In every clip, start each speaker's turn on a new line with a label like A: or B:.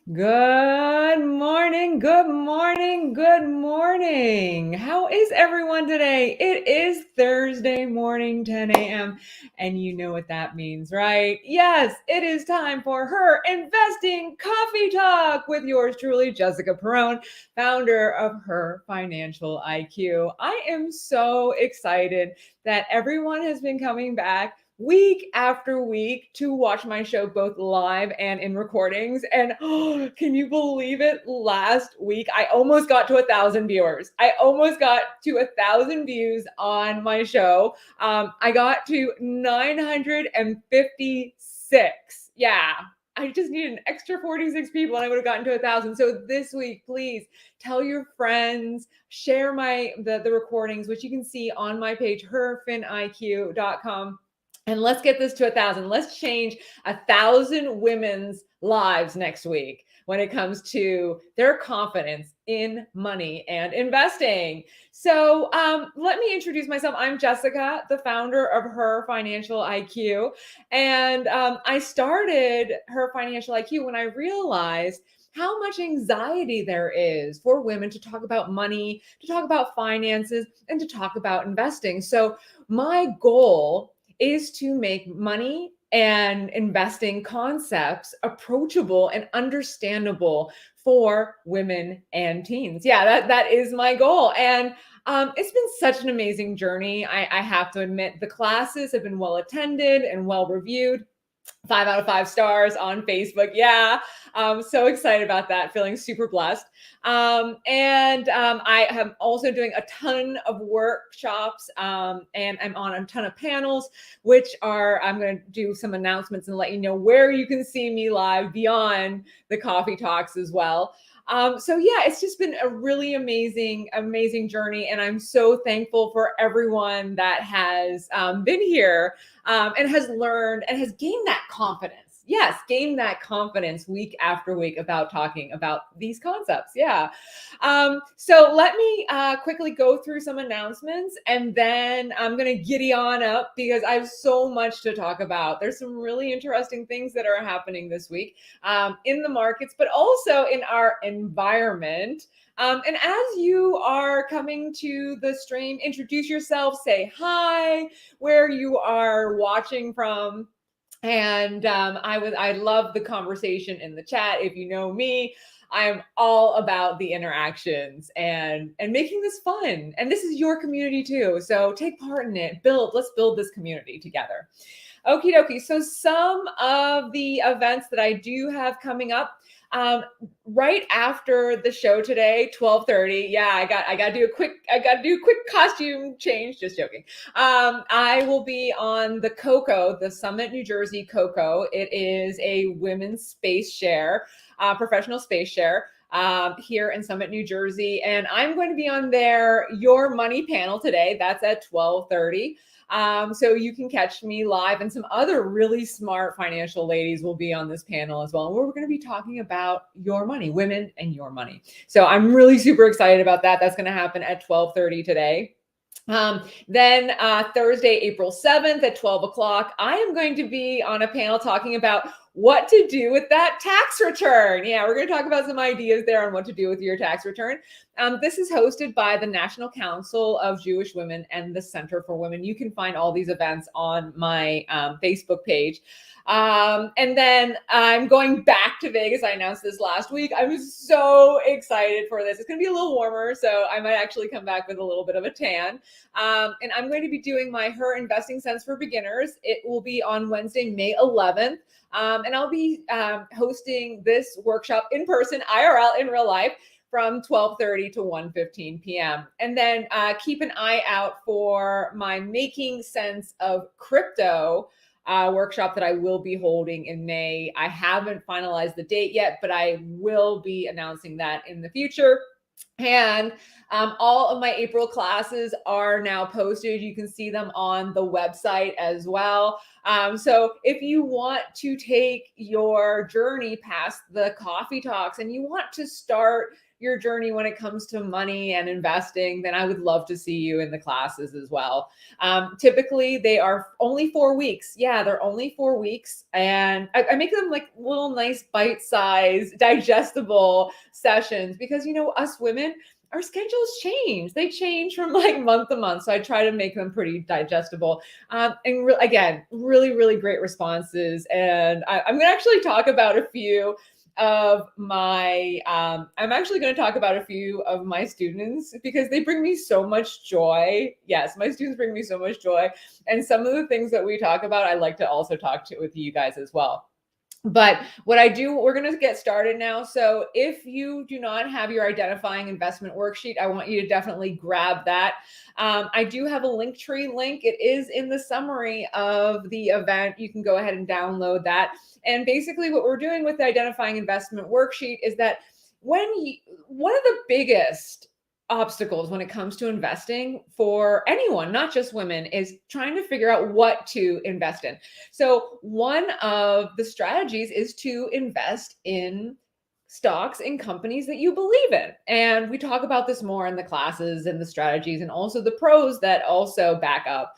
A: Good morning, good morning, good morning. How is everyone today? It is Thursday morning, 10 a.m., and you know what that means, right? Yes, it is time for her investing coffee talk with yours truly, Jessica Perrone, founder of Her Financial IQ. I am so excited that everyone has been coming back week after week to watch my show both live and in recordings. And can you believe it? Last week, I almost got to 1,000 viewers. I almost got to 1,000 views on my show. I got to 956. Yeah. I just needed an extra 46 people and I would have gotten to 1,000. So this week, please tell your friends, share the recordings, which you can see on my page, herfiniq.com. And let's get this to 1,000. Let's change 1,000 women's lives next week when it comes to their confidence in money and investing. So let me introduce myself. I'm Jessica, the founder of Her Financial IQ. And I started Her Financial IQ when I realized how much anxiety there is for women to talk about money, to talk about finances, and to talk about investing. So my goal is to make money and investing concepts approachable and understandable for women and teens. Yeah, that is my goal. And it's been such an amazing journey. I have to admit, the classes have been well attended and well reviewed. 5 out of 5 stars on Facebook. Yeah, I'm so excited about that. Feeling super blessed. I am also doing a ton of workshops and I'm on a ton of panels, which I'm going to do some announcements and let you know where you can see me live beyond the coffee talks as well. So yeah, it's just been a really amazing journey. And I'm so thankful for everyone that has been here and has learned and has gained that confidence. Yes, gained that confidence week after week about talking about these concepts. Yeah. So let me quickly go through some announcements and then I'm going to giddy on up because I have so much to talk about. There's some really interesting things that are happening this week in the markets, but also in our environment. And as you are coming to the stream, introduce yourself, say hi, where you are watching from. And I love the conversation in the chat. If you know me, I'm all about the interactions and making this fun. And this is your community too. So take part in it. Let's build this community together. Okie dokie. So some of the events that I do have coming up. Right after the show today, 12:30. Yeah, I got to do a quick costume change. Just joking. I will be on the COCO, the Summit, New Jersey COCO. It is a women's space share, professional space share. Here in Summit, New Jersey, and I'm going to be on Your Money panel today. That's at 12:30. So you can catch me live, and some other really smart financial ladies will be on this panel as well. And we're going to be talking about your money, women and your money. So I'm really super excited about that. That's going to happen at 12:30 today. Then Thursday, April 7th at 12 o'clock, I am going to be on a panel talking about what to do with that tax return. Yeah, we're going to talk about some ideas there on what to do with your tax return. This is hosted by the National Council of Jewish Women and the Center for Women. You can find all these events on my Facebook page. And then I'm going back to Vegas. I announced this last week. I was so excited for this. It's going to be a little warmer, so I might actually come back with a little bit of a tan. And I'm going to be doing my Her Investing Sense for Beginners. It will be on Wednesday, May 11th. And I'll be hosting this workshop in person, IRL, in real life, from 12:30 to 1:15 p.m. And then keep an eye out for my Making Sense of Crypto workshop that I will be holding in May. I haven't finalized the date yet, but I will be announcing that in the future. And all of my April classes are now posted. You can see them on the website as well. So if you want to take your journey past the coffee talks and you want to start your journey when it comes to money and investing, then I would love to see you in the classes as well. Typically, they are only 4 weeks. Yeah, they're only 4 weeks. And I make them like little nice bite-sized, digestible sessions because, us women, our schedules change. They change from like month to month. So I try to make them pretty digestible. Again, really, really great responses. And I'm going to actually talk about a few of my I'm actually going to talk about a few of my students because they bring me so much joy. Yes, my students bring me so much joy, and some of the things that we talk about I like to also talk to with you guys as well. But what I do, we're going to get started now. So if you do not have your identifying investment worksheet, I want you to definitely grab that. I do have a Linktree link. It is in the summary of the event. You can go ahead and download that. And basically what we're doing with the identifying investment worksheet is that one of the biggest obstacles when it comes to investing for anyone, not just women, is trying to figure out what to invest in. So one of the strategies is to invest in stocks in companies that you believe in. And we talk about this more in the classes and the strategies and also the pros that also back up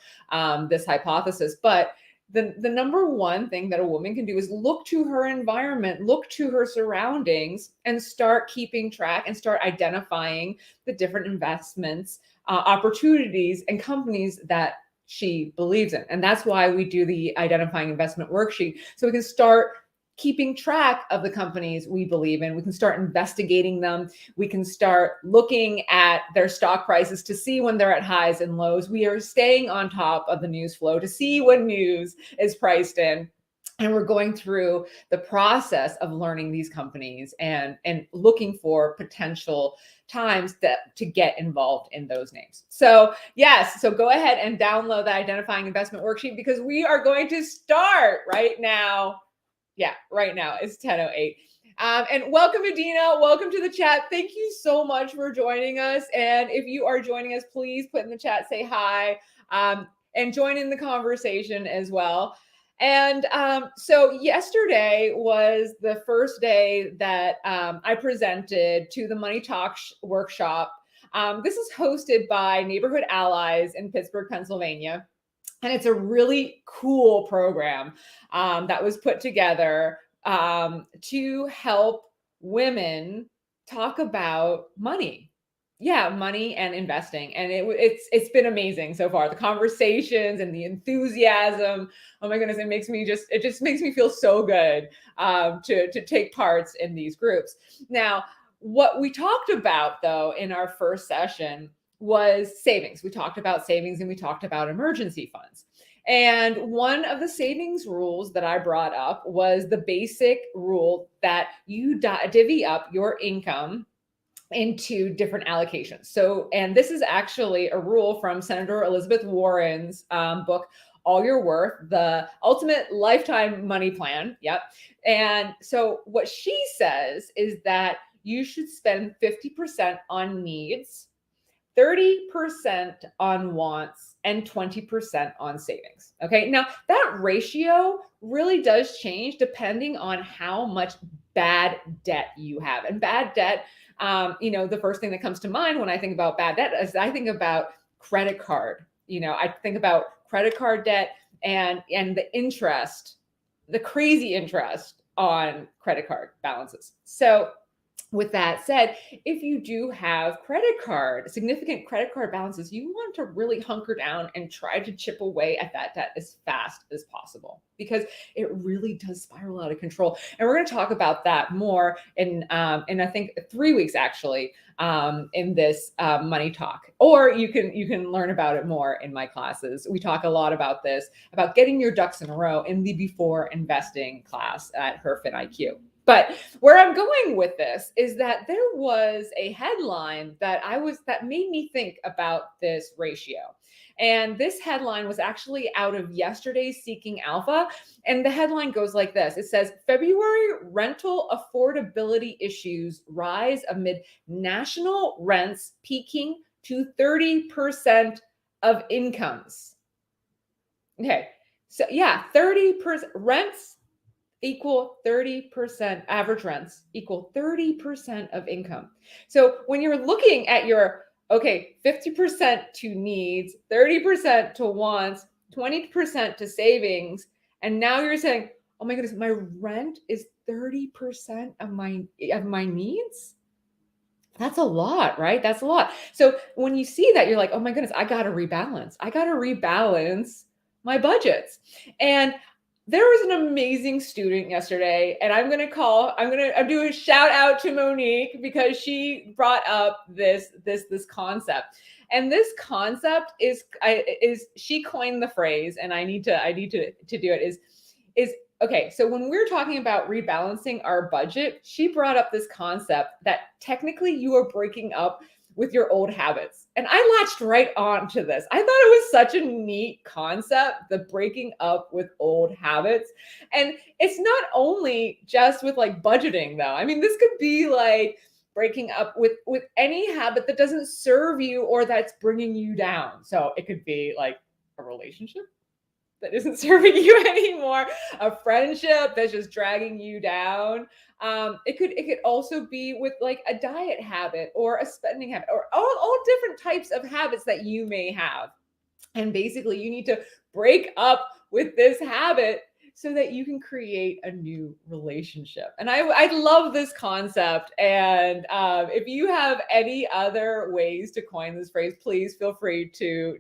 A: this hypothesis. But the number one thing that a woman can do is look to her environment, look to her surroundings, and start keeping track and start identifying the different investments, opportunities, and companies that she believes in. And that's why we do the identifying investment worksheet. So we can start keeping track of the companies we believe in. We can start investigating them. We can start looking at their stock prices to see when they're at highs and lows. We are staying on top of the news flow to see when news is priced in. And we're going through the process of learning these companies and looking for potential times to get involved in those names. So yes, so go ahead and download the identifying investment worksheet because we are going to start right now. Yeah, right now it's 10:08. And welcome, Adina. Welcome to the chat. Thank you so much for joining us. And if you are joining us, please put in the chat, say hi, and join in the conversation as well. And so yesterday was the first day that I presented to the Money Talk workshop. This is hosted by Neighborhood Allies in Pittsburgh, Pennsylvania. And it's a really cool program that was put together to help women talk about money. Yeah, money and investing. And it's been amazing so far. The conversations and the enthusiasm. Oh my goodness, it just makes me feel so good to take parts in these groups. Now, what we talked about though in our first session was savings. We talked about savings and we talked about emergency funds. And one of the savings rules that I brought up was the basic rule that you divvy up your income into different allocations. So, and this is actually a rule from Senator Elizabeth Warren's book, All Your Worth, the Ultimate Lifetime Money Plan. Yep. And so what she says is that you should spend 50% on needs, 30% on wants, and 20% on savings. Okay. Now that ratio really does change depending on how much bad debt you have. And bad debt, the first thing that comes to mind when I think about bad debt is I think about credit card. I think about credit card debt and the interest, the crazy interest on credit card balances. So with that said, if you do have significant credit card balances, you want to really hunker down and try to chip away at that debt as fast as possible because it really does spiral out of control. And we're going to talk about that more in I think 3 weeks actually in this Money Talk. Or you can learn about it more in my classes. We talk a lot about this, about getting your ducks in a row in the Before Investing class at HerFin IQ. But where I'm going with this is that there was a headline that made me think about this ratio. And this headline was actually out of yesterday's Seeking Alpha. And the headline goes like this. It says, February rental affordability issues rise amid national rents peaking to 30% of incomes. Okay. So yeah, 30% rents. equal 30% average rents equal 30% of income. So when you're looking at your, okay, 50% to needs, 30% to wants, 20% to savings, and now you're saying, oh my goodness, my rent is 30% of my needs. That's a lot, right? That's a lot. So when you see that, you're like, oh my goodness, I got to rebalance. I got to rebalance my budgets. And there was an amazing student yesterday, and I'm doing a shout out to Monique because she brought up this concept. And this concept is she coined the phrase, and I need to do it is okay, so when we're talking about rebalancing our budget, she brought up this concept that technically you are breaking up with your old habits. And I latched right on to this. I thought it was such a neat concept, the breaking up with old habits. And it's not only just with like budgeting though. I mean, this could be like breaking up with any habit that doesn't serve you or that's bringing you down. So it could be like a relationship that isn't serving you anymore, a friendship that's just dragging you down. It could also be with like a diet habit or a spending habit or all different types of habits that you may have. And basically you need to break up with this habit so that you can create a new relationship. And I love this concept. And if you have any other ways to coin this phrase, please feel free to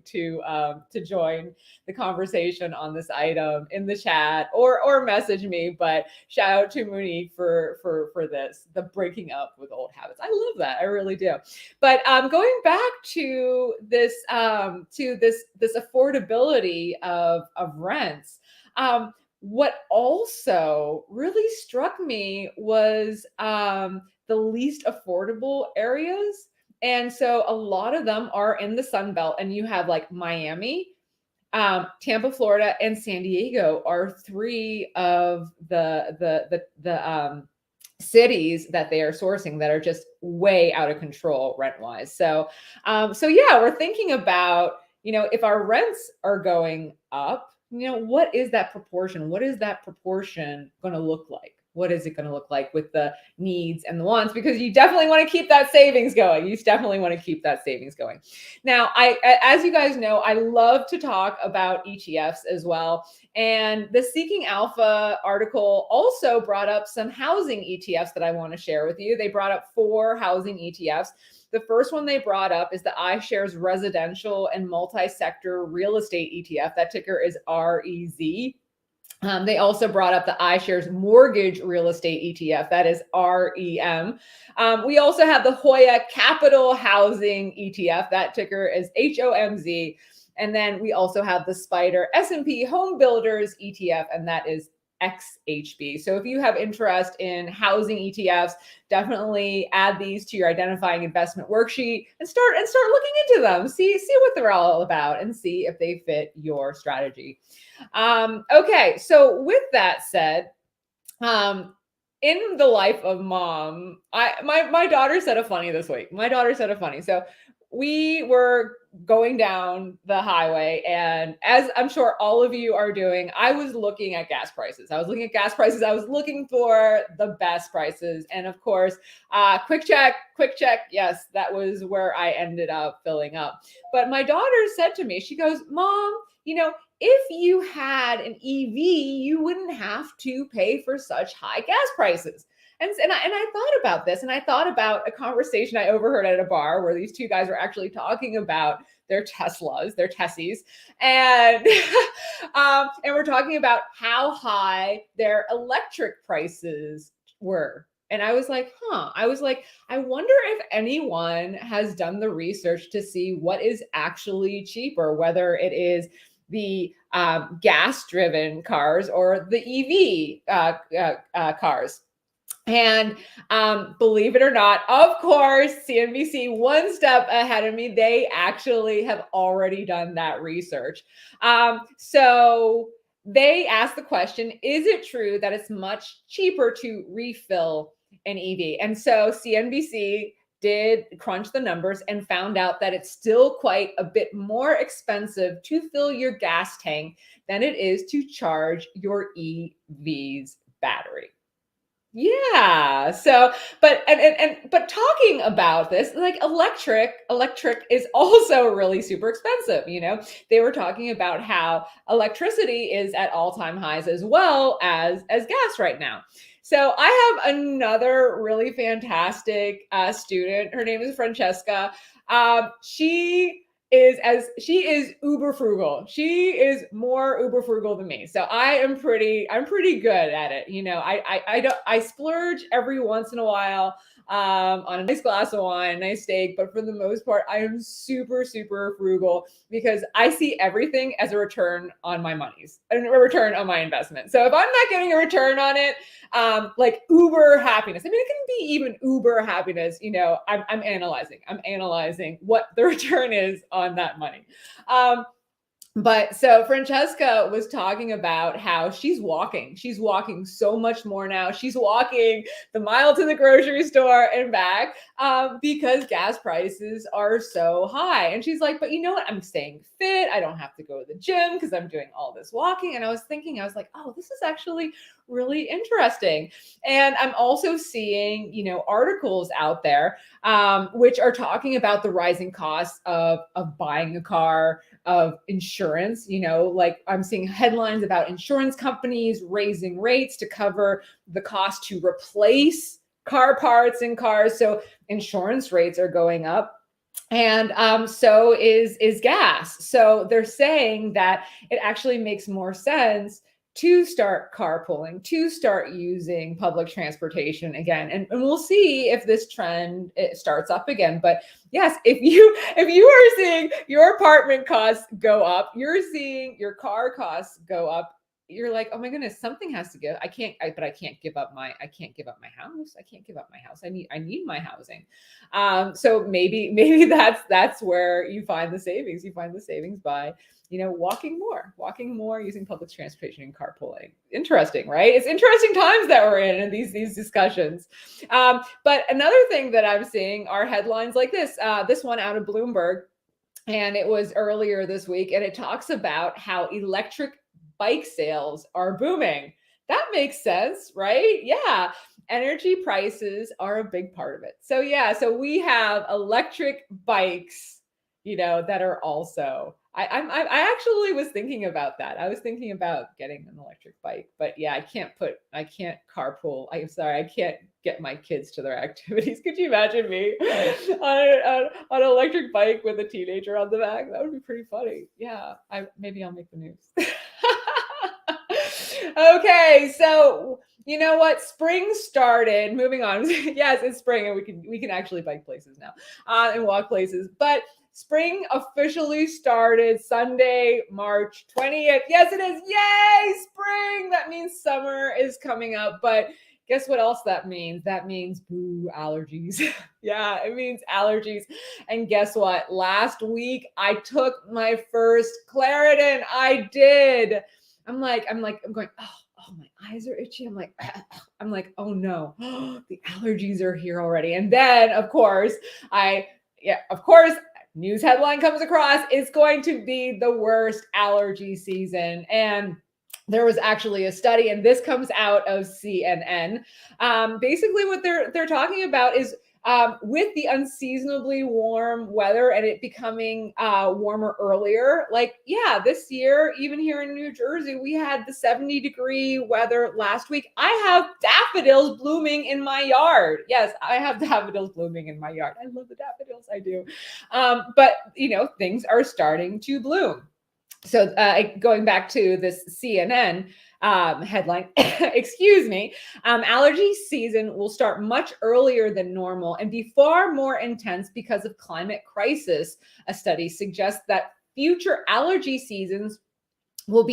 A: join the conversation on this item in the chat or message me. But shout out to Monique for this, the breaking up with old habits. I love that. I really do. But going back to this affordability of rents. What also really struck me was the least affordable areas. And so a lot of them are in the Sun Belt, and you have like Miami, Tampa, Florida, and San Diego are three of the cities that they are sourcing that are just way out of control rent wise. So yeah, we're thinking about, if our rents are going up, what is that proportion? What is that proportion going to look like? What is it going to look like with the needs and the wants? Because you definitely want to keep that savings going. You definitely want to keep that savings going. Now, as you guys know, I love to talk about ETFs as well. And the Seeking Alpha article also brought up some housing ETFs that I want to share with you. They brought up 4 housing ETFs. The first one they brought up is the iShares Residential and Multi-Sector Real Estate ETF. That ticker is REZ. They also brought up the iShares Mortgage Real Estate ETF. That is REM. We also have the Hoya Capital Housing ETF. That ticker is HOMZ. And then we also have the Spider S&P Home Builders ETF, and that is XHB. So if you have interest in housing ETFs, definitely add these to your identifying investment worksheet and start looking into them. See what they're all about and see if they fit your strategy. Okay, so with that said, in the life of mom, my daughter said a funny this week. My daughter said a funny. So we were going down the highway, and as I'm sure all of you are doing, I was looking at gas prices. I was looking for the best prices. And of course, quick check. Yes, that was where I ended up filling up. But my daughter said to me, she goes, Mom, if you had an EV, you wouldn't have to pay for such high gas prices. And I thought about this, and I thought about a conversation I overheard at a bar where these two guys were actually talking about their Teslas, their Tessies, and and we're talking about how high their electric prices were. And I was like, I wonder if anyone has done the research to see what is actually cheaper, whether it is the gas-driven cars or the EV cars. And believe it or not, of course, CNBC, one step ahead of me, they actually have already done that research. So they asked the question, is it true that it's much cheaper to refill an EV? And so CNBC did crunch the numbers and found out that it's still quite a bit more expensive to fill your gas tank than it is to charge your EV's battery. Yeah. So, but talking about this, like electric is also really super expensive. They were talking about how electricity is at all-time highs as well as gas right now. So I have another really fantastic student. Her name is Francesca. She is uber frugal. She is more uber frugal than me. So I'm pretty good at it. I splurge every once in a while on a nice glass of wine, nice steak, but for the most part, I am super, super frugal because I see everything as a return on my monies and a return on my investment. So if I'm not getting a return on it, like uber happiness. I mean, it can be even uber happiness. I'm analyzing what the return is on that money. But so Francesca was talking about how she's walking. She's walking so much more now. She's walking the mile to the grocery store and back because gas prices are so high. And she's like, but you know what? I'm staying fit. I don't have to go to the gym because I'm doing all this walking. And I was like, oh, this is actually really interesting. And I'm also seeing, articles out there which are talking about the rising costs of buying a car, of insurance. Like I'm seeing headlines about insurance companies raising rates to cover the cost to replace car parts in cars. So insurance rates are going up. And so is gas. So they're saying that it actually makes more sense to start carpooling, to start using public transportation again. And we'll see if this trend starts up again. But yes, if you are seeing your apartment costs go up, you're seeing your car costs go up, you're like, oh my goodness, something has to give. I can't give up my house. I can't give up my house. I need my housing. So maybe that's where you find the savings. You find the savings by, walking more, using public transportation and carpooling. Interesting, right? It's interesting times that we're in these discussions. But another thing that I'm seeing are headlines like this one out of Bloomberg, and it was earlier this week, and it talks about how electric bike sales are booming. That makes sense, right? Yeah. Energy prices are a big part of it. So so we have electric bikes, that are also, I actually was thinking about that. I was thinking about getting an electric bike, but I can't carpool. I'm sorry, I can't get my kids to their activities. Could you imagine me on an electric bike with a teenager on the back? That would be pretty funny. Yeah, maybe I'll make the news. Okay, so you know what? Spring started. Moving on. Yes, it's spring, and we can actually bike places now and walk places. But spring officially started Sunday, March 20th. Yes, it is. Yay, spring! That means summer is coming up. But guess what else that means? That means boo, allergies. Yeah, it means allergies. And guess what? Last week I took my first Claritin. I did. I'm going, oh, my eyes are itchy. I'm like, oh no, the allergies are here already. And then of course, news headline comes across, it's going to be the worst allergy season. And there was actually a study, and this comes out of CNN. Basically what they're talking about is with the unseasonably warm weather and it becoming warmer earlier, this year, even here in New Jersey, we had the 70-degree weather last week. I have daffodils blooming in my yard. Yes, I have daffodils blooming in my yard. I love the daffodils, I do. But, things are starting to bloom. So going back to this CNN headline, excuse me, allergy season will start much earlier than normal and be far more intense because of climate crisis. A study suggests that future allergy seasons will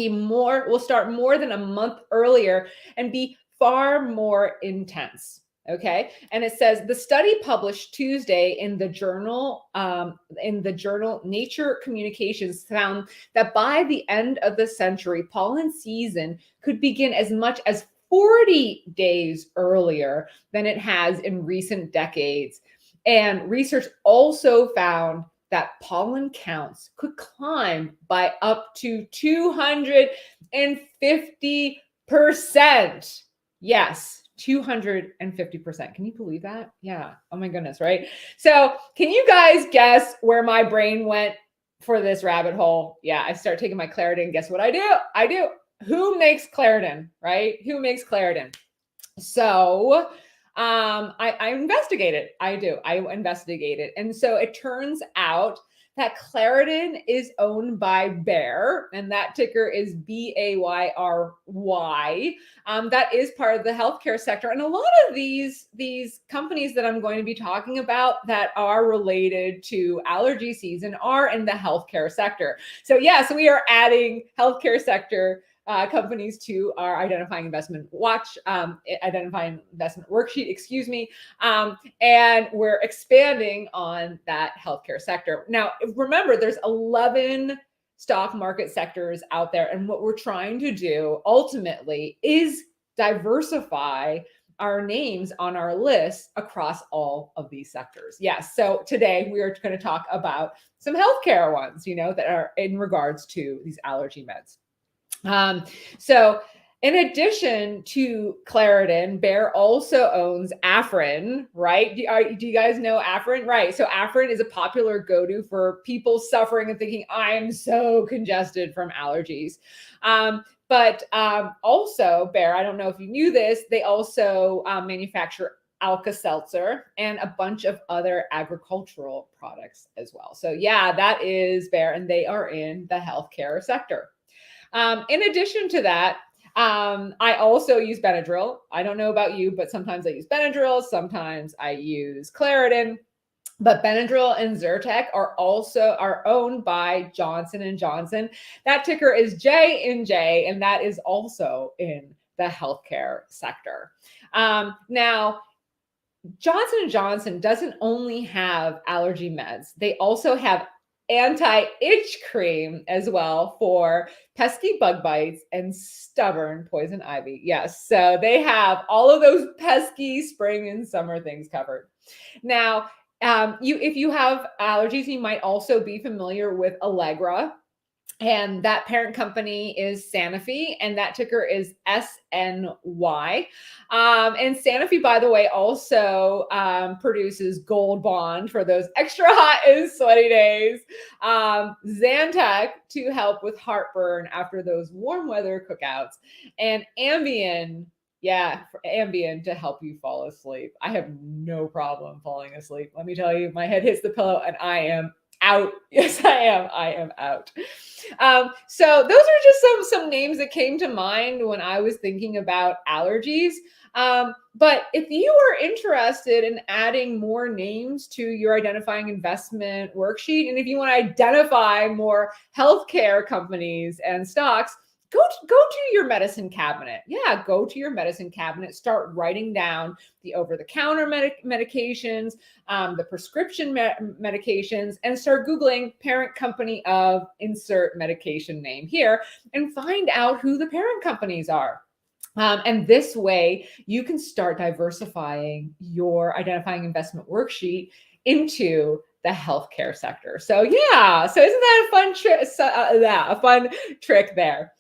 A: start more than a month earlier and be far more intense. Okay. And it says the study published Tuesday in the journal Nature Communications found that by the end of the century, pollen season could begin as much as 40 days earlier than it has in recent decades. And research also found that pollen counts could climb by up to 250%. Yes, 250%. Can you believe that? Yeah. Oh my goodness, right? So, can you guys guess where my brain went for this rabbit hole? Yeah, I start taking my Claritin. Guess what I do? I do. Who makes Claritin, right? Who makes Claritin? So, I investigated. I do. I investigated. And so it turns out that Claritin is owned by Bayer, and that ticker is Bayry. That is part of the healthcare sector. And a lot of these companies that I'm going to be talking about that are related to allergy season are in the healthcare sector. So yes, we are adding healthcare sector companies to our identifying investment identifying investment worksheet, excuse me. And we're expanding on that healthcare sector. Now, remember, there's 11 stock market sectors out there. And what we're trying to do ultimately is diversify our names on our list across all of these sectors. Yes. So today we are going to talk about some healthcare ones, that are in regards to these allergy meds. So in addition to Claritin, Bayer also owns Afrin, right? Do you guys know Afrin? Right. So Afrin is a popular go-to for people suffering and thinking, I am so congested from allergies. But also Bayer, I don't know if you knew this, they also manufacture Alka-Seltzer and a bunch of other agricultural products as well. So yeah, that is Bayer, and they are in the healthcare sector. In addition to that, I also use Benadryl. I don't know about you, but sometimes I use Benadryl. Sometimes I use Claritin. But Benadryl and Zyrtec are owned by Johnson & Johnson. That ticker is J&J, and that is also in the healthcare sector. Now, Johnson & Johnson doesn't only have allergy meds. They also have anti-itch cream as well for pesky bug bites and stubborn poison ivy. Yes, so they have all of those pesky spring and summer things covered. Now, if you have allergies, you might also be familiar with Allegra. And that parent company is Sanofi, and that ticker is SNY. And Sanofi, by the way, also produces Gold Bond for those extra hot and sweaty days. Zantac to help with heartburn after those warm weather cookouts. And Ambien, for Ambien to help you fall asleep. I have no problem falling asleep. Let me tell you, my head hits the pillow and I am out. Yes, I am. I am out. So those are just some names that came to mind when I was thinking about allergies. But if you are interested in adding more names to your identifying investment worksheet, and if you want to identify more healthcare companies and stocks, go to your medicine cabinet. Yeah, go to your medicine cabinet. Start writing down the over-the-counter medications, the prescription medications, and start Googling parent company of insert medication name here and find out who the parent companies are. And this way, you can start diversifying your identifying investment worksheet into the healthcare sector. So yeah, so isn't that a fun trick? A fun trick there.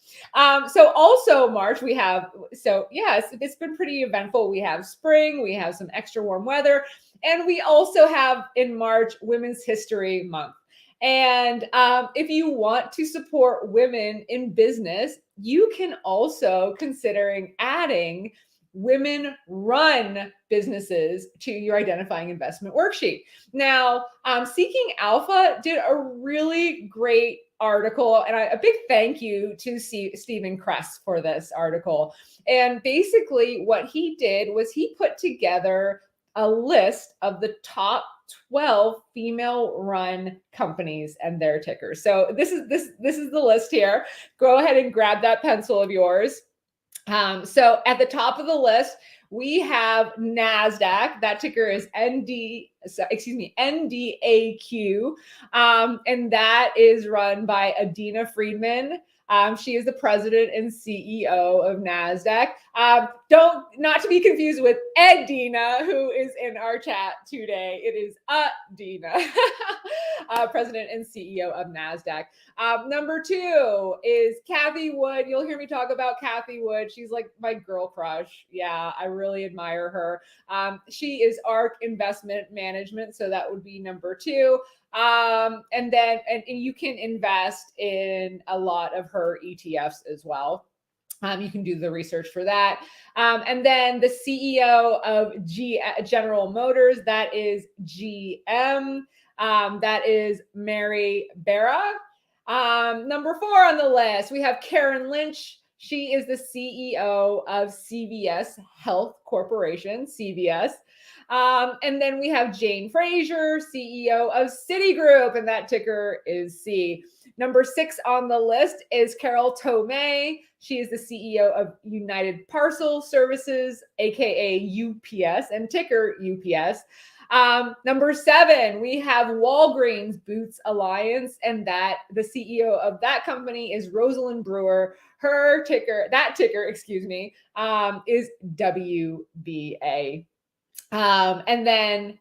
A: So also March we have, it's been pretty eventful. We have spring, we have some extra warm weather, and we also have in March Women's History Month. And if you want to support women in business, you can also considering adding women-run businesses to your identifying investment worksheet. Now, Seeking Alpha did a really great article, and a big thank you to Stephen Kress for this article. And basically what he did was he put together a list of the top 12 female-run companies and their tickers. So this is the list here. Go ahead and grab that pencil of yours. So at the top of the list, we have NASDAQ. That ticker is NDAQ. And that is run by Adina Friedman. She is the president and CEO of NASDAQ. Not to be confused with Edina, who is in our chat today. It is Dina, president and CEO of NASDAQ. Number 2 is Kathy Wood. You'll hear me talk about Kathy Wood. She's like my girl crush. Yeah, I really admire her. She is ARK Investment Management, so that would be number 2. And you can invest in a lot of her ETFs as well. You can do the research for that. And then the CEO of General Motors, that is GM. That is Mary Barra. Number 4 on the list, we have Karen Lynch. She is the CEO of CVS Health Corporation, CVS. And then we have Jane Fraser, CEO of Citigroup, and that ticker is C. Number 6 on the list is Carol Tomei. She is the CEO of United Parcel Services, aka UPS, and ticker UPS. Number 7, we have Walgreens Boots Alliance, and the CEO of that company is Rosalind Brewer. Her ticker, is WBA. And then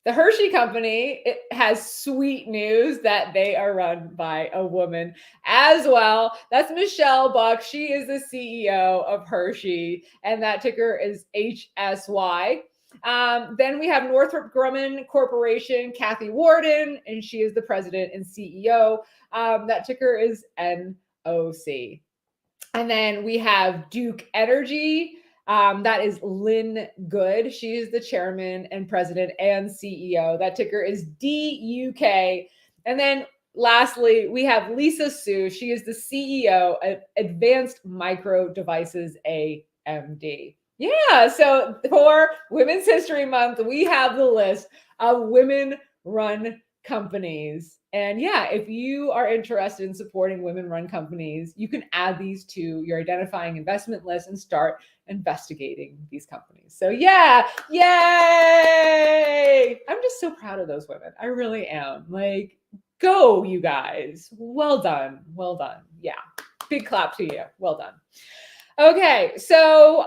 A: the Hershey Company, it has sweet news that they are run by a woman as well. That's Michelle Buck. She is the CEO of Hershey, and that ticker is HSY. Then we have Northrop Grumman Corporation, Kathy Warden, and she is the president and CEO. That ticker is NOC. And then we have Duke Energy. That is Lynn Good. She is the chairman and president and CEO. That ticker is DUK. And then lastly, we have Lisa Su. She is the CEO of Advanced Micro Devices AMD. Yeah, so for Women's History Month, we have the list of women-run companies. And yeah, if you are interested in supporting women-run companies, you can add these to your identifying investment list and start investigating these companies. So yeah, yay! I'm just so proud of those women. I really am. Like, go, you guys. Well done. Well done. Yeah, big clap to you. Well done. Okay, so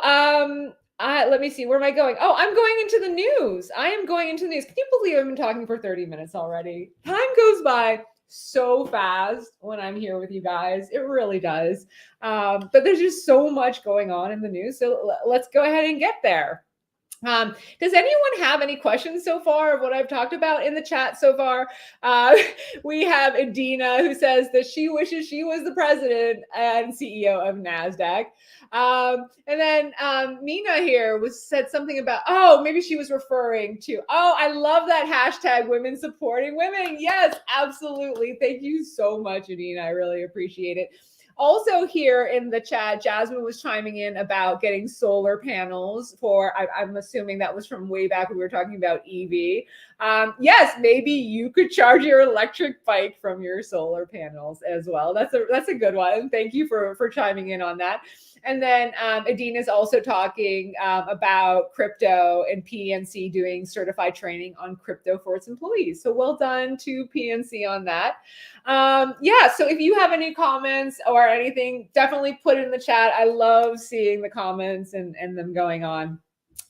A: let me see. Where am I going? Oh, I'm going into the news. I am going into the news. Can you believe I've been talking for 30 minutes already? Time goes by so fast when I'm here with you guys. It really does. But there's just so much going on in the news. So let's go ahead and get there. Does anyone have any questions so far of what I've talked about in the chat so far? We have Adina, who says that she wishes she was the president and CEO of NASDAQ. And then Nina here said something about, maybe she was referring to, I love that hashtag women supporting women. Yes, absolutely. Thank you so much, Adina. I really appreciate it. Also here in the chat, Jasmine was chiming in about getting solar panels for, I'm assuming that was from way back when we were talking about EV. Yes, maybe you could charge your electric bike from your solar panels as well. That's a good one. Thank you for chiming in on that. And then Adina is also talking about crypto and PNC doing certified training on crypto for its employees. So well done to PNC on that. So if you have any comments or anything, definitely put it in the chat. I love seeing the comments and them going on.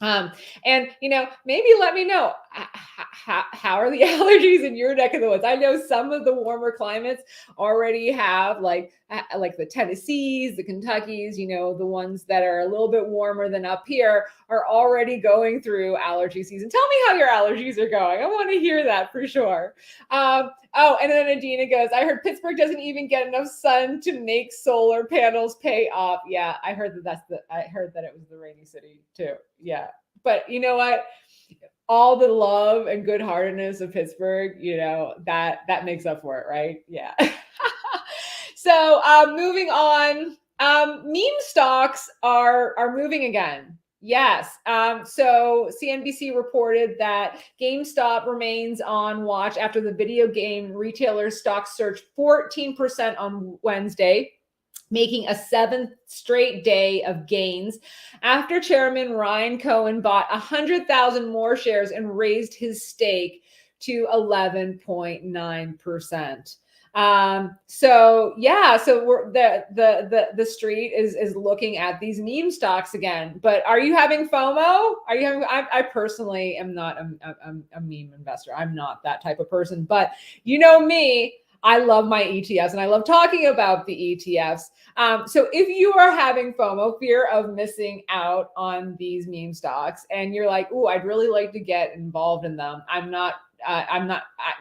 A: And maybe let me know how are the allergies in your neck of the woods. I know some of the warmer climates already have like the Tennessees, the Kentuckys, the ones that are a little bit warmer than up here are already going through allergy season. Tell me how your allergies are going. I want to hear that for sure. And then Adina goes, I heard Pittsburgh doesn't even get enough sun to make solar panels pay off. Yeah, I heard I heard that it was the rainy city too. Yeah. But you know what? All the love and good-heartedness of Pittsburgh, that makes up for it, right? Yeah. So moving on, meme stocks are moving again. Yes. So CNBC reported that GameStop remains on watch after the video game retailer's stock surged 14% on Wednesday, making a 7th straight day of gains after Chairman Ryan Cohen bought 100,000 more shares and raised his stake to 11.9%. So yeah, so we're the street is looking at these meme stocks again. But are you having FOMO? Are you having? I personally am not a meme investor. I'm not that type of person. But you know me. I love my ETFs and I love talking about the ETFs. So if you are having FOMO, fear of missing out on these meme stocks, and you're like, "Ooh, I'd really like to get involved in them,"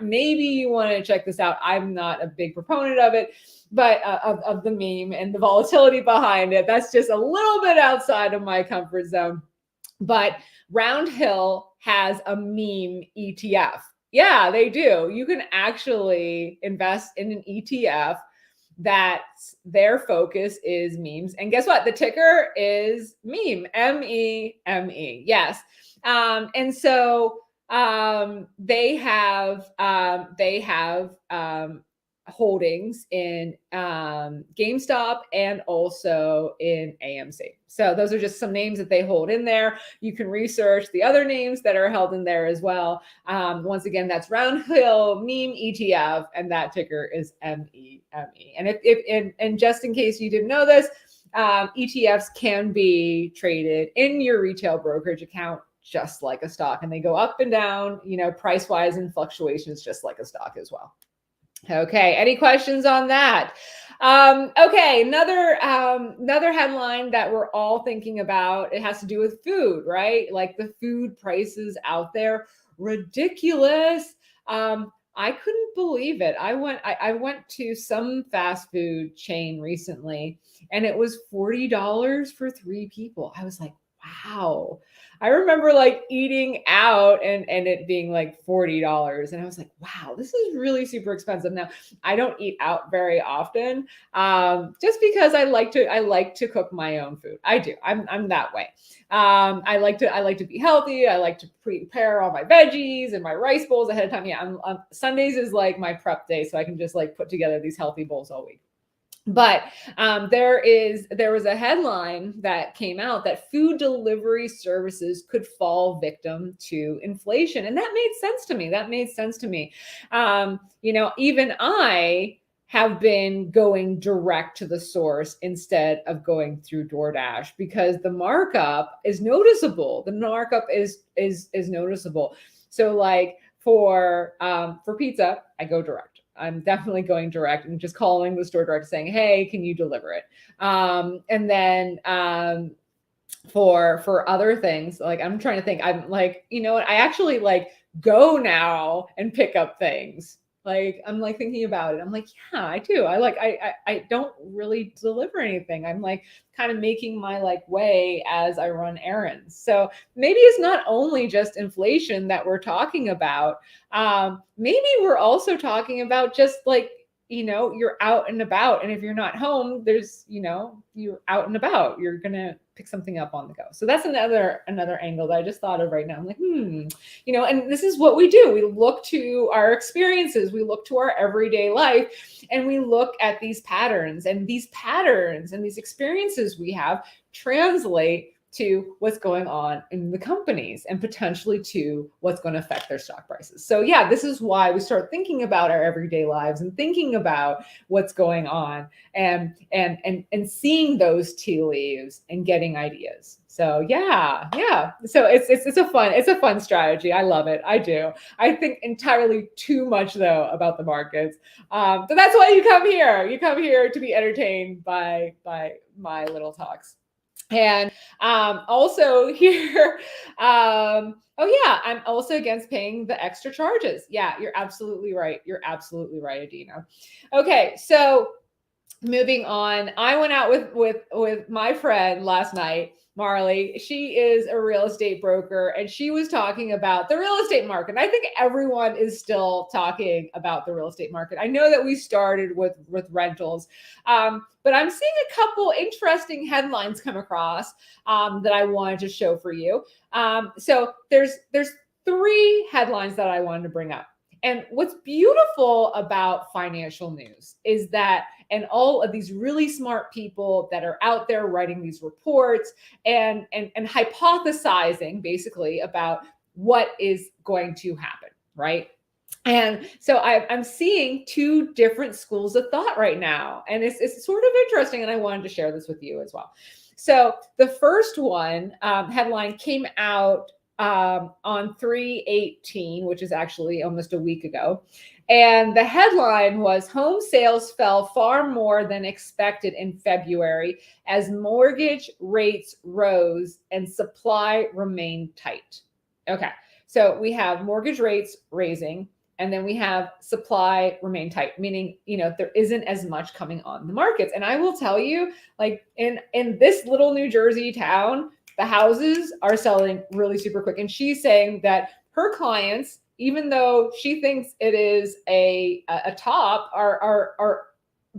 A: maybe you want to check this out. I'm not a big proponent of it, but of the meme and the volatility behind it. That's just a little bit outside of my comfort zone. But Round Hill has a meme ETF. Yeah, they do. You can actually invest in an ETF that their focus is memes. And guess what? The ticker is meme, MEME. Yes. And so they have holdings in GameStop and also in AMC. So those are just some names that they hold in there. You can research the other names that are held in there as well. Once again, that's Round Hill Meme ETF, and that ticker is MEME. And just in case you didn't know this, ETFs can be traded in your retail brokerage account just like a stock, and they go up and down, price wise, and fluctuations just like a stock as well. Okay, any questions on that? Okay, another headline that we're all thinking about, it has to do with food, right? Like the food prices out there, ridiculous. I couldn't believe it. I went to some fast food chain recently, and it was $40 for 3 people. I was like, wow. I remember like eating out and it being like $40. And I was like, wow, this is really super expensive. Now, I don't eat out very often, just because I like to cook my own food. I do. I'm that way. I like to be healthy. I like to prepare all my veggies and my rice bowls ahead of time. Yeah, Sundays is like my prep day, so I can just like put together these healthy bowls all week. But there was a headline that came out that food delivery services could fall victim to inflation, and that made sense to me. Even I have been going direct to the source instead of going through DoorDash because the markup is noticeable. The markup is noticeable. So like for pizza, I go direct. I'm definitely going direct and just calling the store direct saying, hey, can you deliver it? And then for other things, like I'm trying to think, I'm like, you know what? I actually like go now and pick up things. Like I'm like thinking about it. I'm like, yeah, I do. I don't really deliver anything. I'm like kind of making my like way as I run errands. So maybe it's not only just inflation that we're talking about. Maybe we're also talking about just like, you're out and about. And if you're not home, there's, you're out and about, you're going to pick something up on the go. So that's another angle that I just thought of right now. I'm like, and this is what we do. We look to our experiences, we look to our everyday life, and we look at these patterns and these experiences we have translate to what's going on in the companies and potentially to what's going to affect their stock prices. So yeah, this is why we start thinking about our everyday lives and thinking about what's going on and seeing those tea leaves and getting ideas. So yeah. So it's a fun strategy. I love it. I do. I think entirely too much though about the markets. But that's why you come here. You come here to be entertained by my little talks. And also here, I'm also against paying the extra charges. Yeah, you're absolutely right. Adina. Okay, so moving on, I went out with my friend last night, Marley. She is a real estate broker, and she was talking about the real estate market. And I think everyone is still talking about the real estate market. I know that we started with rentals, but I'm seeing a couple interesting headlines come across that I wanted to show for you. So there's 3 headlines that I wanted to bring up. And what's beautiful about financial news is that, and all of these really smart people that are out there writing these reports and hypothesizing basically about what is going to happen, right? And so I'm seeing two different schools of thought right now. And it's sort of interesting. And I wanted to share this with you as well. So the first one headline came out on 3/18, which is actually almost a week ago. And the headline was home sales fell far more than expected in February as mortgage rates rose and supply remained tight. Okay, so we have mortgage rates raising, and then we have supply remain tight, meaning, there isn't as much coming on the markets. And I will tell you, like in this little New Jersey town, the houses are selling really super quick. And she's saying that her clients, even though she thinks it is a top, are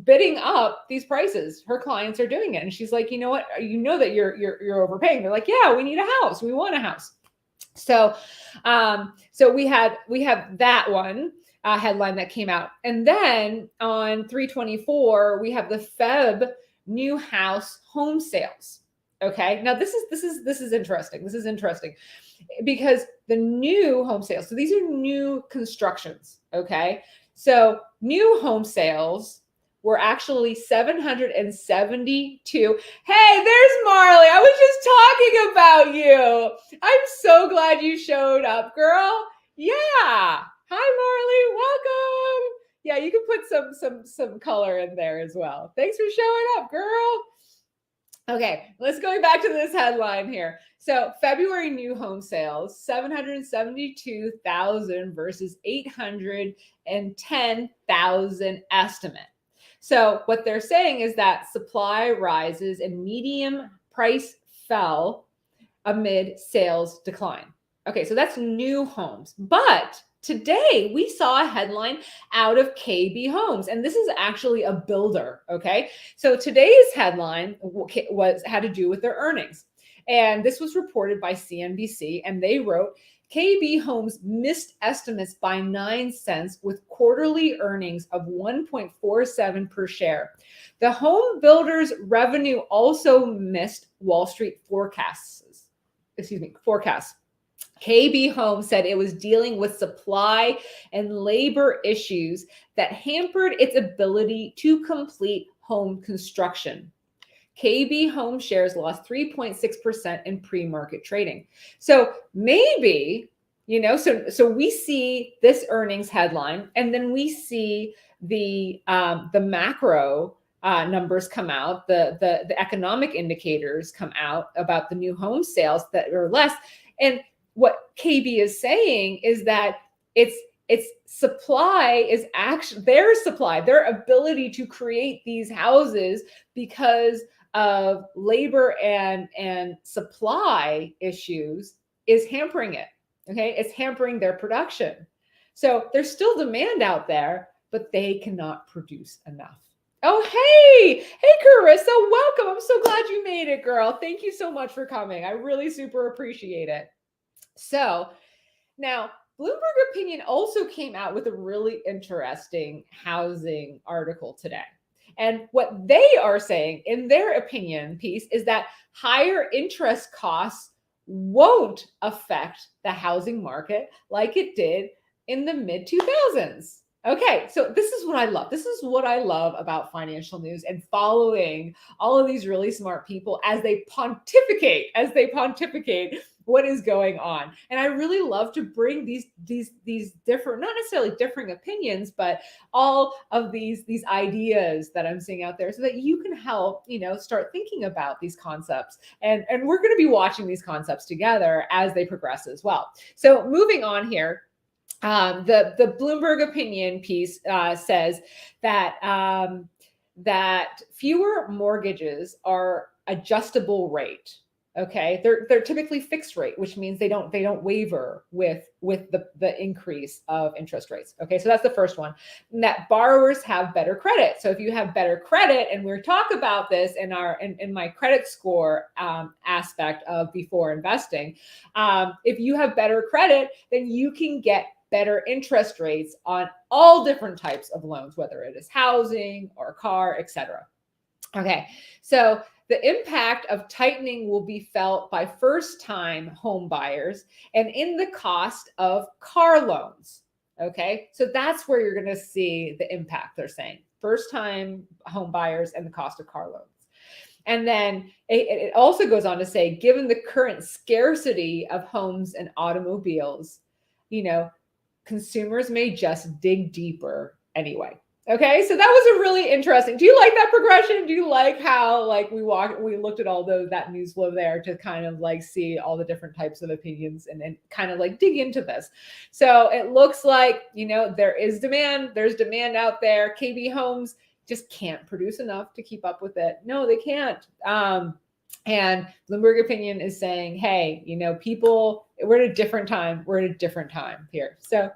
A: bidding up these prices. Her clients are doing it. And she's like, you know what? You know that you're overpaying. They're like, yeah, we need a house. We want a house. So we have that one headline that came out. And then on 3/24, we have the Feb new house home sales. Okay. Now this is interesting. This is interesting because the new home sales, so these are new constructions. Okay. So new home sales were actually 772. Hey, there's Marley. I was just talking about you. I'm so glad you showed up, girl. Yeah. Hi, Marley. Welcome. Yeah, you can put some color in there as well. Thanks for showing up, girl. Okay, let's go back to this headline here. So February new home sales, 772,000 versus 810,000 estimate. So what they're saying is that supply rises and median price fell amid sales decline. Okay, so that's new homes. But today we saw a headline out of KB Homes, and this is actually a builder. Okay, so today's headline had to do with their earnings. And this was reported by CNBC, and they wrote, KB Homes missed estimates by 9 cents with quarterly earnings of 1.47 per share. The home builder's revenue also missed Wall Street forecasts. KB Home said it was dealing with supply and labor issues that hampered its ability to complete home construction. KB Home shares lost 3.6% in pre-market trading. So maybe, so we see this earnings headline, and then we see the macro numbers come out, the economic indicators come out about the new home sales that are less. And what KB is saying is that it's supply is actually their ability to create these houses because of labor and supply issues is hampering it. Okay, it's hampering their production. So there's still demand out there, but they cannot produce enough. Oh, hey, Carissa, welcome. I'm so glad you made it, girl. Thank you so much for coming. I really super appreciate it. So now Bloomberg Opinion also came out with a really interesting housing article today. And what they are saying in their opinion piece is that higher interest costs won't affect the housing market like it did in the mid 2000s. Okay, so this is what I love. This is what I love about financial news and following all of these really smart people as they pontificate what is going on. And I really love to bring these different, not necessarily differing opinions, but all of these ideas that I'm seeing out there so that you can help, start thinking about these concepts. And we're going to be watching these concepts together as they progress as well. So moving on here. The Bloomberg Opinion piece says that that fewer mortgages are adjustable rate. Okay, they're typically fixed rate, which means they don't waver with the increase of interest rates. Okay, so that's the first one. And that borrowers have better credit. So if you have better credit, and we'll talk about this in my credit score aspect of before investing, if you have better credit, then you can get better interest rates on all different types of loans, whether it is housing or car, etc. Okay, so the impact of tightening will be felt by first-time home buyers and in the cost of car loans. Okay, so that's where you're going to see the impact, they're saying. First time home buyers and the cost of car loans. And then it also goes on to say, given the current scarcity of homes and automobiles, consumers may just dig deeper anyway. Okay, so that was a really interesting. Do you like that progression? Do you like how we looked at all that news flow there to kind of see all the different types of opinions and kind of dig into this? So it looks like, there is demand. There's demand out there. KB Homes just can't produce enough to keep up with it. No, they can't. And Bloomberg Opinion is saying, hey, people, we're at a different time. We're at a different time here. So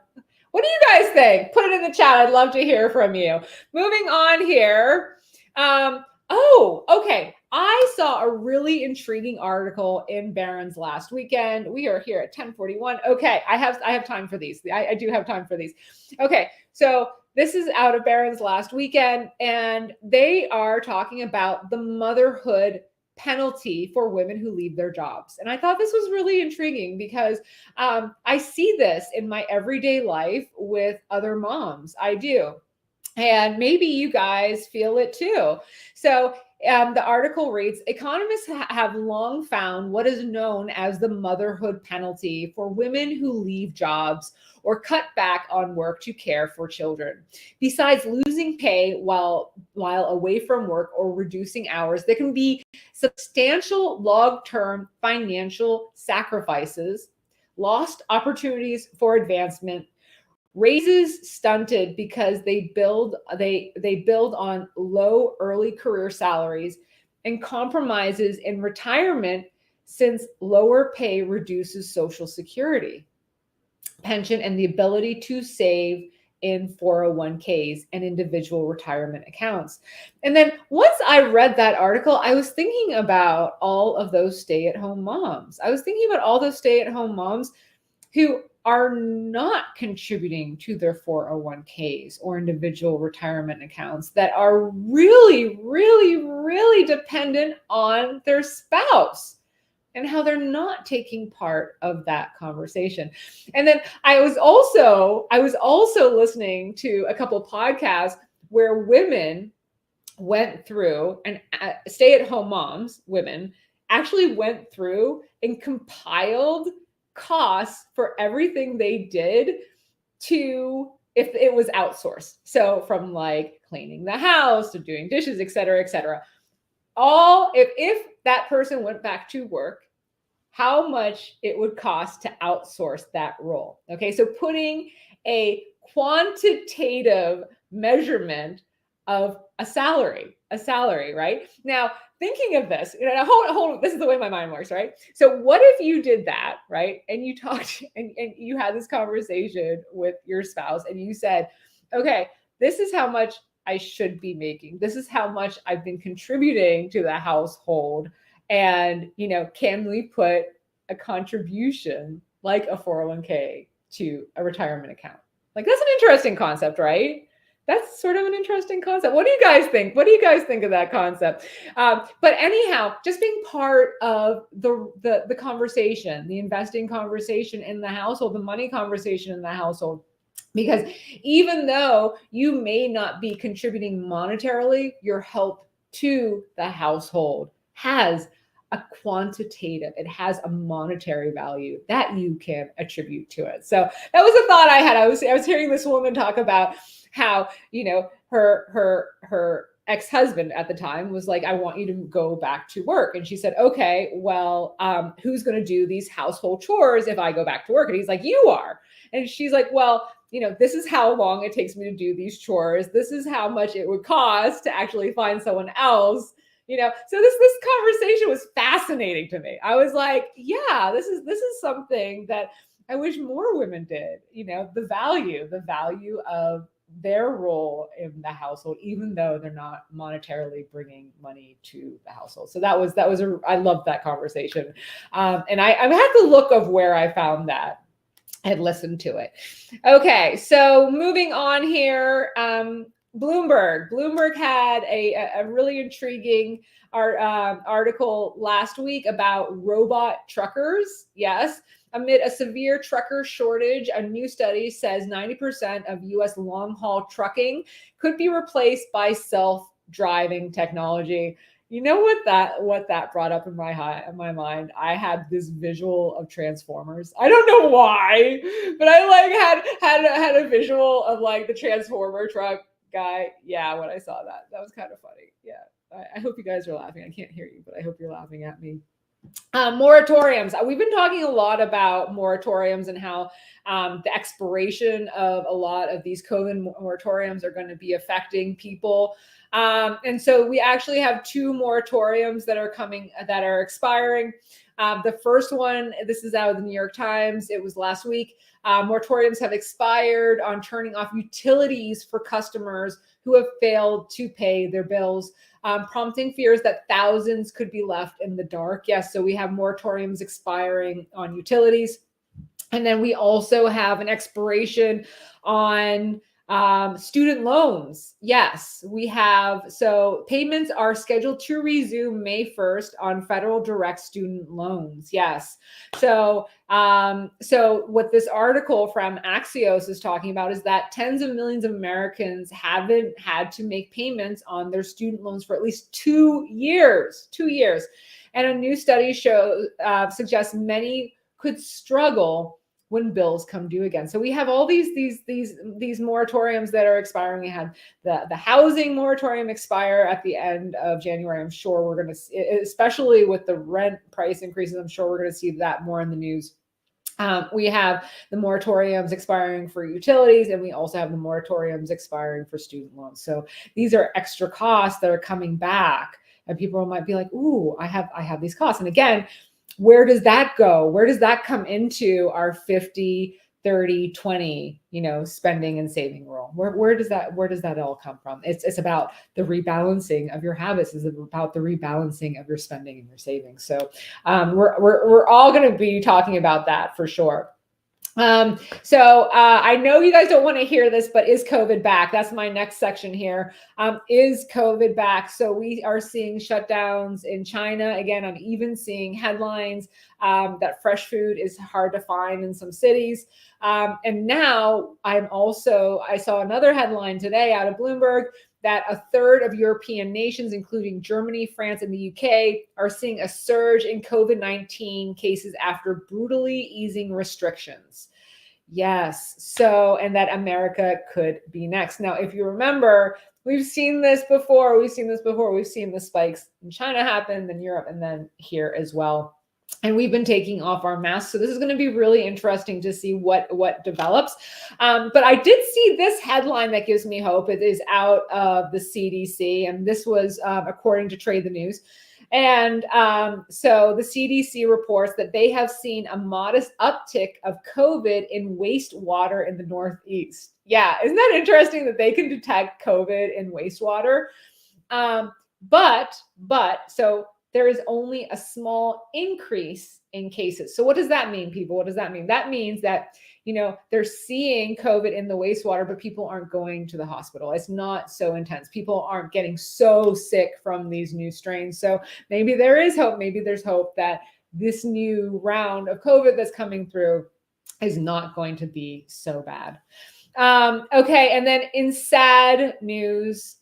A: what do you guys think? Put it in the chat. I'd love to hear from you. Moving on here. Okay. I saw a really intriguing article in Barrons last weekend. We are here at 10:41. Okay, I have time for these. I do have time for these. Okay, so this is out of Barrons last weekend, and they are talking about the motherhood penalty for women who leave their jobs. And I thought this was really intriguing because I see this in my everyday life with other moms. I do. And maybe you guys feel it too. So the article reads, economists have long found what is known as the motherhood penalty for women who leave jobs or cut back on work to care for children. Besides losing pay while away from work or reducing hours, there can be substantial long-term financial sacrifices, lost opportunities for advancement, raises stunted because they build on low early career salaries, and compromises in retirement since lower pay reduces Social Security, pension, and the ability to save in 401ks and individual retirement accounts. And then once I read that article, I was thinking about all of those stay-at-home moms. I was thinking about all those stay-at-home moms who are not contributing to their 401ks or individual retirement accounts, that are really, really, really dependent on their spouse, and how they're not taking part of that conversation. And then I was also listening to a couple of podcasts where women went through, and stay-at-home moms, women, actually went through and compiled costs for everything they did if it was outsourced. So from cleaning the house to doing dishes, et cetera, if that person went back to work, how much it would cost to outsource that role. Okay, so putting a quantitative measurement of a salary, right? Now, thinking of this, hold, this is the way my mind works, right? So what if you did that, right? And you talked and you had this conversation with your spouse, and you said, okay, this is how much I should be making. This is how much I've been contributing to the household. And, can we put a contribution like a 401k to a retirement account? That's an interesting concept, right? That's sort of an interesting concept. What do you guys think? What do you guys think of that concept? But anyhow, just being part of the conversation, the investing conversation in the household, the money conversation in the household. Because even though you may not be contributing monetarily, your help to the household has a quantitative, it has a monetary value that you can attribute to it. So that was a thought I had. I was hearing this woman talk about how, her ex-husband at the time was like, I want you to go back to work. And she said, okay, well, who's going to do these household chores if I go back to work? And he's like, you are. And she's like, well, this is how long it takes me to do these chores. This is how much it would cost to actually find someone else. So this conversation was fascinating to me. I was like, yeah, this is something that I wish more women did. The value of their role in the household, even though they're not monetarily bringing money to the household. So I loved that conversation. And I had to look of where I found that. I had listened to it. Okay, so moving on here. Bloomberg had a really intriguing article last week about robot truckers. Yes. Amid a severe trucker shortage, a new study says 90% of US long haul trucking could be replaced by self-driving technology. You know what that brought up in my mind? I had this visual of Transformers. I don't know why, but I like had a visual of like the Transformer truck guy. Yeah, when I saw that, that was kind of funny. Yeah, I hope you guys are laughing. I can't hear you, but I hope you're laughing at me. Moratoriums. We've been talking a lot about moratoriums and how the expiration of a lot of these COVID moratoriums are going to be affecting people. And so we actually have two moratoriums that are expiring. The first one, this is out of the New York Times. It was last week. Moratoriums have expired on turning off utilities for customers who have failed to pay their bills. Prompting fears that thousands could be left in the dark. Yes, so we have moratoriums expiring on utilities. And then we also have an expiration on student loans. Yes, we have. So payments are scheduled to resume May 1st on federal direct student loans. Yes. So what this article from Axios is talking about is that tens of millions of Americans haven't had to make payments on their student loans for at least 2 years. 2 years. And a new study suggests many could struggle when bills come due again. So we have all these moratoriums that are expiring. We had the housing moratorium expire at the end of January. I'm sure we're going to, especially with the rent price increases, I'm sure we're going to see that more in the news. We have the moratoriums expiring for utilities, and we also have the moratoriums expiring for student loans. So these are extra costs that are coming back, and people might be like, "Ooh, I have these costs." And again, where does that go? Where does that come into our 50, 30, 20, spending and saving rule? Where does that all come from? It's about the rebalancing of your habits. It's about the rebalancing of your spending and your savings. So we're all going to be talking about that for sure. I know you guys don't want to hear this, but is COVID back? That's my next section here. Is COVID back? So we are seeing shutdowns in China. Again, I'm even seeing headlines that fresh food is hard to find in some cities. And now I saw another headline today out of Bloomberg that a third of European nations, including Germany, France, and the UK, are seeing a surge in COVID-19 cases after brutally easing restrictions. Yes. So, and that America could be next. Now, if you remember, we've seen this before. We've seen the spikes in China happen, then Europe, and then here as well. And we've been taking off our masks. So this is going to be really interesting to see what develops. But I did see this headline that gives me hope. It is out of the CDC. And this was according to Trade the News. And so the CDC reports that they have seen a modest uptick of COVID in wastewater in the Northeast. Yeah, isn't that interesting that they can detect COVID in wastewater? So there is only a small increase in cases. So what does that mean, people? What does that mean? That means that, they're seeing COVID in the wastewater, but people aren't going to the hospital. It's not so intense. People aren't getting so sick from these new strains. So maybe there is hope. Maybe there's hope that this new round of COVID that's coming through is not going to be so bad. Okay. And then in sad news,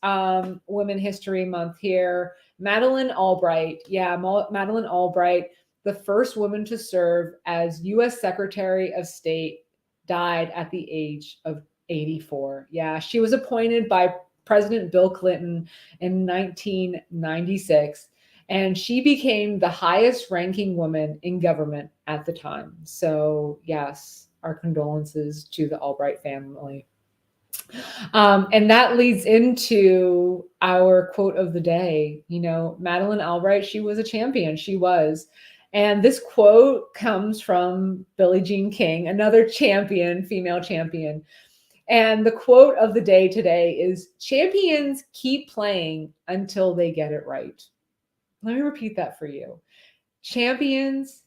A: Women History Month here, Madeleine Albright. Yeah, Madeleine Albright, the first woman to serve as U.S. Secretary of State, died at the age of 84. Yeah, she was appointed by President Bill Clinton in 1996, and she became the highest ranking woman in government at the time. So yes, our condolences to the Albright family. And that leads into our quote of the day. Madeleine Albright, she was a champion. She was. And this quote comes from Billie Jean King, another champion, female champion. And the quote of the day today is, champions keep playing until they get it right. Let me repeat that for you. Champions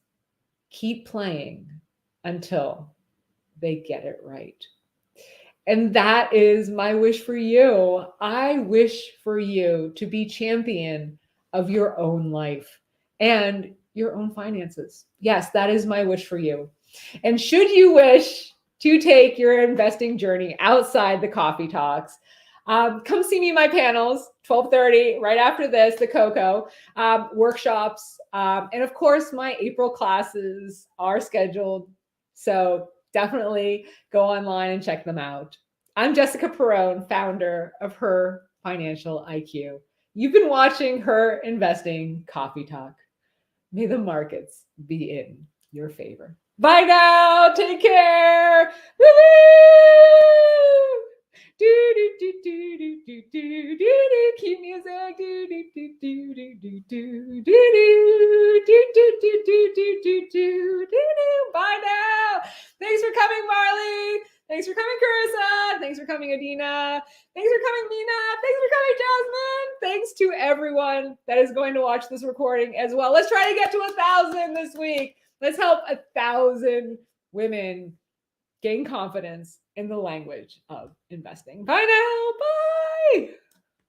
A: keep playing until they get it right. And that is my wish for you. I wish for you to be champion of your own life and your own finances. Yes, that is my wish for you. And should you wish to take your investing journey outside the coffee talks, come see me in my panels, 12:30, right after this, the Cocoa workshops. And of course, my April classes are scheduled. So definitely go online and check them out. I'm Jessica Perrone, founder of Her Financial IQ. You've been watching Her Investing Coffee Talk. May the markets be in your favor. Bye now. Take care. Woo-hoo! Do do do do do do do do do. Keep music. Do do do do do do do do do do do do do do do do. Bye now. Thanks for coming, Marley. Thanks for coming, Carissa. Thanks for coming, Adina. Thanks for coming, Mina. Thanks for coming, Jasmine. Thanks to everyone that is going to watch this recording as well. Let's try to get to 1,000 this week. Let's help 1,000 women gain confidence in the language of investing. Bye now. Bye.